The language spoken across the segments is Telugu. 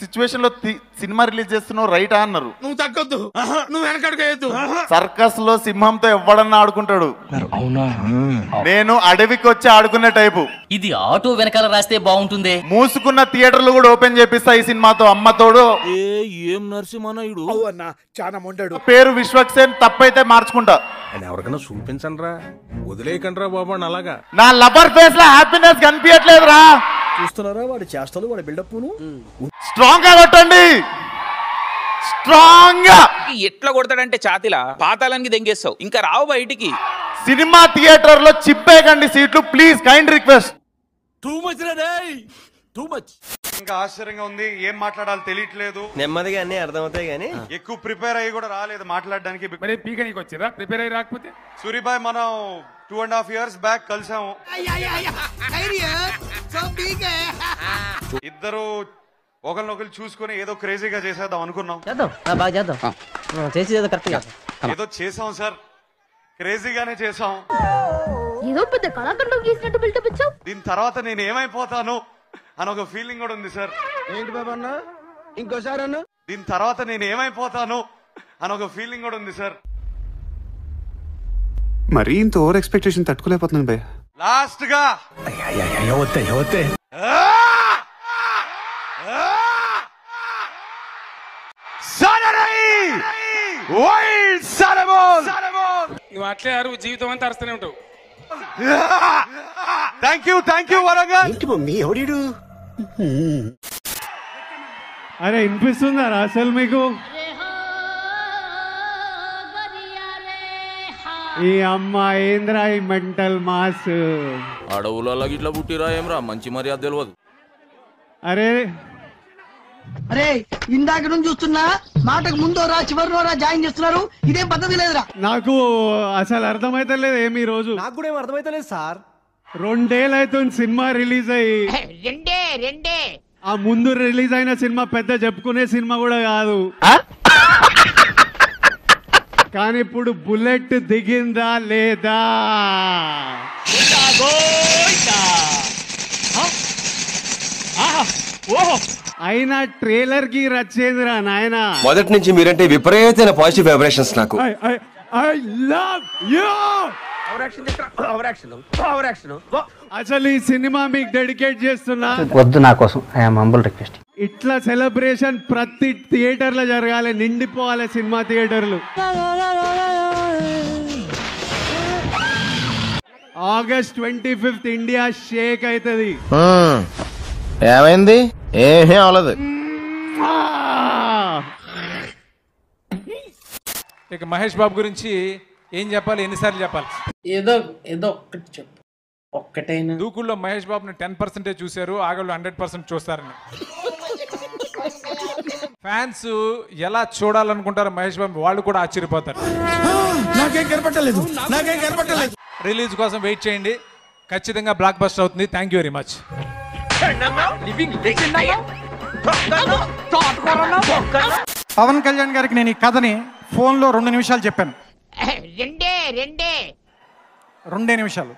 సిచ్యువేషన్ లో సినిమా రిలీజ్ చేస్తున్నావు రైటా అన్నారు. నువ్వు తగ్గొద్దు, నువ్వు వెనకడుగేయద్దు. సర్కస్ లో సింహంతో ఎవడన్నా ఆడుకుంటాడు, నేను అడవికి వచ్చి ఆడుకునే టైపు. ఇది ఆటో వెనకాల రాస్తే బాగుంటుంది. మూసుకున్న థియేటర్లు కూడా ఓపెన్ చేపిస్తా ఈ సినిమాతో. అమ్మతోడు ఏం నరసింహనాయుడు అన్న చాలా మొండాడు. పేరు విశ్వక్సేన్, తప్పైతే మార్చుకుంటా. ఎవరికైనా చూపించండి రా, వదిలేయకండి రా బాబు. అలాగా నా లవర్ ఫేస్ లో హ్యాపీనెస్ కనిపించట్లేదు రా. చూస్తున్నారా వాడి చేష్టలు, వాడి బిల్డప్. స్ట్రాంగ్ గా కొట్టండి, స్ట్రాంగ్ గా. ఎట్లా కొడతాడంటే ఛాతిలా పాతాళానికి దెంగేస్తావు, ఇంకా రావు బయటికి. సినిమా థియేటర్ లో చిప్పేయకండి సీట్లు please, kind request. Too much రా డేయ్, టూ మచ్. ఇంకా ఆశ్చర్యంగా ఉంది, ఏం మాట్లాడాలో తెలియట్లేదు. నెమ్మదిగా అన్ని అర్థమవుతాయి కానీ ఎక్కువ ప్రిపేర్ అయ్యి కూడా రాలేదు మాట్లాడడానికి. మరి పీకనికి వచ్చిరా ప్రిపేర్ అయ్యి రాకపోతే? సూరిబాయ్ మనం 2.5 years బ్యాక్ కలిసాము. ఇద్దరు ఒకరినొకరు చూసుకుని ఏదో క్రేజీగా చేసేద్దాం అనుకున్నాం. ఏదో చేసాం సార్, క్రేజీగానే చేసాం. ఏదో పెద్ద కళాకారులు గీసినట్టు బిల్డప్ ఇచ్చావు. దీని తర్వాత నేను ఏమైపోతాను అని ఒక ఫీలింగ్ కూడా ఉంది సార్. ఏంటి బాబా అన్న, ఇంకోసారి అన్న. దీని తర్వాత నేను ఏమైపోతాను అని ఒక ఫీలింగ్ కూడా ఉంది సార్. మరీ ఇంత ఓవర్ ఎక్స్పెక్టేషన్ తట్టుకోలేకపోతున్నాను భయ్య. లాస్ట్ గా నువ్వు అట్లే అరువు, జీవితం అంతా అరుస్తూనే ఉంటావు. Thank you Warangal. మమ్మీ ఎవడు? అరే వినిపిస్తుందా అసలు మీకు? ఈ అమ్మ ఏంద్రా ఈ మెంటల్ మాస్. అడవులలో ఇట్లా పుట్టిరా ఏమరా, మంచి మర్యాద తెలియదు. అరే అరే ఇందాక నుంచి చూస్తున్నా, మాటకు ముందో రా చివరిలో రా జాయిన్ చేస్తున్నారు, ఇదేం పద్ధతి లేదురా. నాకు అసలు అర్థమైతలేదు ఏమి. ఈ రోజు నాకు కూడా ఏం అర్థమైతలేదు సార్. 2 ఏళ్ళు అవుతుంది సినిమా రిలీజ్ అయ్యి. రెండే ఆ ముందు రిలీజ్ అయిన సినిమా పెద్ద చెప్పుకునే సినిమా కూడా కాదు. కానీ ఇప్పుడు బుల్లెట్ దిగిందా లేదా? అయినా ట్రైలర్ కి రచ్చేంద్రా నాయన. మొదటి నుంచి మీరంటే విపరీతమైన పాజిటివ్ వైబ్రేషన్స్ నాకు. I love you. అసలు ఈ సినిమా మీకు డెడికేట్ చేస్తున్నా. వద్దు నా కోసం, ఐఎమ్ హంబుల్ రిక్వెస్ట్. ఇట్లా సెలబ్రేషన్ ప్రతి థియేటర్ లో జరగాలి, నిండిపోవాలి సినిమా థియేటర్లు. August 25th ఇండియా షేక్ అవుతుంది. ఏమైంది? ఏమీ అవలేదు. ఇక మహేష్ బాబు గురించి ఏం చెప్పాలి, ఎన్నిసార్లు చెప్పాలి? ఏదో ఒక్కటి చెప్పు, ఒక్కటైనా. దూకుల్లో మహేష్ బాబుని 10% చూశారు, ఆగళ్ళు 100% చూస్తారని. ఫ్యాన్స్ ఎలా చూడాలనుకుంటారో మహేష్ బాబు వాళ్ళు కూడా ఆశ్చర్యపోతారు. నాకేం కనపట్టలేదు. రిలీజ్ కోసం వెయిట్ చేయండి, ఖచ్చితంగా బ్లాక్ బస్టర్ అవుతుంది. Thank you very much. Pawan Kalyan గారికి నేను ఈ కథని ఫోన్ లో 2 నిమిషాలు చెప్పాను. 2 నిమిషాలు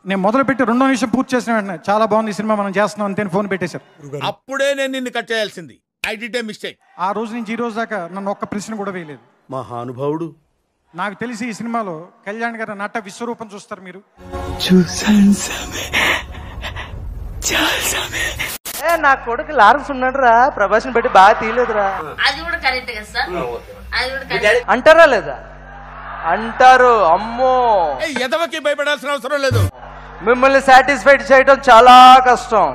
నేను మొదలుపెట్టి 2వ నిమిషం పూర్తి చేసిన వెంటనే చాలా బాగుంది ఈ సినిమా, మనం చేస్తున్నాం అంతే ఫోన్ పెట్టేశారు. అప్పుడే నేను నిన్ను కట్ చేయాల్సింది. I did a mistake. ఆ రోజు నుంచి ఈ రోజు దాకా నన్ను ఒక్క ప్రశ్న కూడా వేయలేదు. మహానుభావుడు. నాకు తెలిసి ఈ సినిమాలో కళ్యాణ్ గారి నట విశ్వరూపం చూస్తారు మీరు. నా కొడుకు లారెన్స్ ఉన్నాడు రా, ప్రభాస్ని పెట్టి బాగా తీయలేదురా. అది కూడా కరెక్ట్ కదా సార్, అది కూడా కరెక్ట్ అంటారా లేదా? అంటారు. అమ్మో, ఎదవకి భయపడాల్సిన అవసరం లేదు. మిమ్మల్ని సాటిస్ఫైడ్ చేయడం చాలా కష్టం.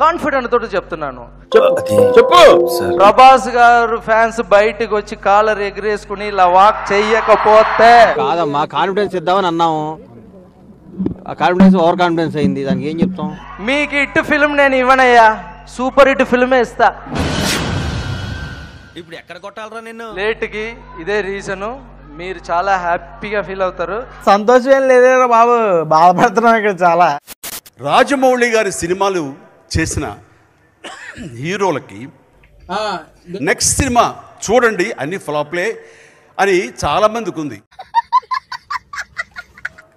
కాన్ఫిడెంట్ తోటి చెప్తున్నాను. చెప్పు. ప్రభాస్ గారు ఫ్యాన్స్ బయటికి వచ్చి కాలర్ ఎగిరేసుకుని ఇలా వాక్ చెయ్యకపోతే కాదమ్మా, కాన్ఫిడెన్స్ ఇద్దామని అన్నాము, ఆ కాన్ఫిడెన్స్ ఓవర్ కాన్ఫిడెన్స్ అయింది, దానికి ఏం చెప్తాం? మీకు హిట్ ఫిల్మ్ నేను ఇవ్వనయ్యా, సూపర్ హిట్ ఫిల్మే ఇస్తా. ఇప్పుడు ఎక్కడ కొట్టాలరా నిన్ను? లేట్ కి ఇదే రీజను, మీరు చాలా హ్యాపీగా ఫీల్ అవుతారు. సంతోషం ఏం లేదేరా బాబు, బాధపడుతున్నాం ఇక్కడ చాలా. రాజమౌళి గారి సినిమాలు చేసిన హీరోలకి నెక్స్ట్ సినిమా చూడండి అన్ని ఫ్లాప్లే అని చాలా మందికి ఉంది.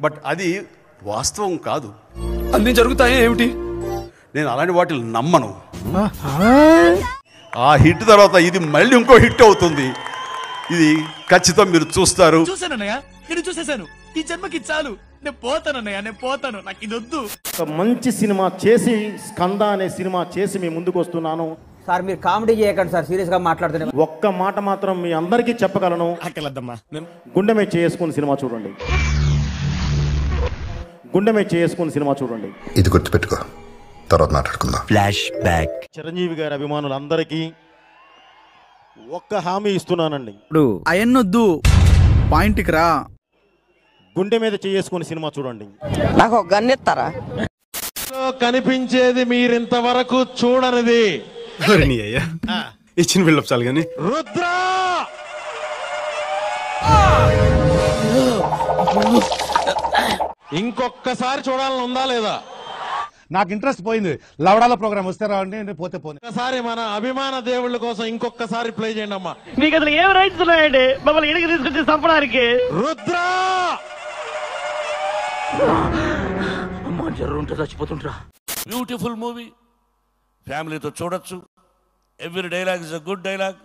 బట్ అది వాస్తవం కాదు. అన్ని జరుగుతాయి ఏమిటి? నేను అలాంటి వాటిని నమ్మను. ఆ హిట్ తర్వాత ఇది మళ్ళీ ఇంకో హిట్ అవుతుంది. ఇది ఖచ్చితం మీరు చూస్తారు. చూసానన్నయ్య, నేను చూసేశాను. ఈ జన్మకి చాలు, నేను పోతానన్నయ్య, నేను పోతాను, నాకు ఇది వద్దు. ఒక మంచి సినిమా చేసి స్కంద అనే సినిమా చేసి మీ ముందుకు వస్తున్నాను. సార్ మీరు కామెడీ చేయకండి సార్, సీరియస్ గా మాట్లాడుతున్నారు. ఒక్క మాట మాత్రం మీ అందరికీ చెప్పగలను, గుండె మీద చేసుకుని సినిమా చూడండి. గుండె మీద చేసుకుని సినిమా చూడండి. ఇది గుర్తుపెట్టుకో, తర్వాత మాట్లాడుకుందాం. Flash back. చిరంజీవి గారి అభిమానులందరికీ ఒక్క హామీ ఇస్తున్నానండి. ఇప్పుడు అయన్నొద్దు, పాయింట్కి రా. గుండె మీద చేసుకుని సినిమా చూడండి. నాకు ఒక గన్ ఇస్తారా? కనిపించేది మీరింతవరకు చూడనిది. ఇచ్చిన బిల్డప్ చాలు కానీ రుద్ర ఇంకొక్కసారి చూడాలని ఉందా లేదా? నాకు ఇంట్రెస్ట్ పోయింది. లవడాల ప్రోగ్రామ్ వస్తే రావండి, పోతే పోనీ. ఒక్కసారి మన అభిమాన దేవుళ్ళ కోసం ఇంకొకసారి ప్లే చేయండి అమ్మా. మీకు అసలు ఏం రైట్స్ ఉన్నాయండి మమ్మల్ని ఇడికి తీసుకొచ్చి చంపడానికి? రుద్ర చచ్చిపోతుంటా. బ్యూటిఫుల్ మూవీ, ఫ్యామిలీతో చూడొచ్చు. Every dialogue is a good dialogue.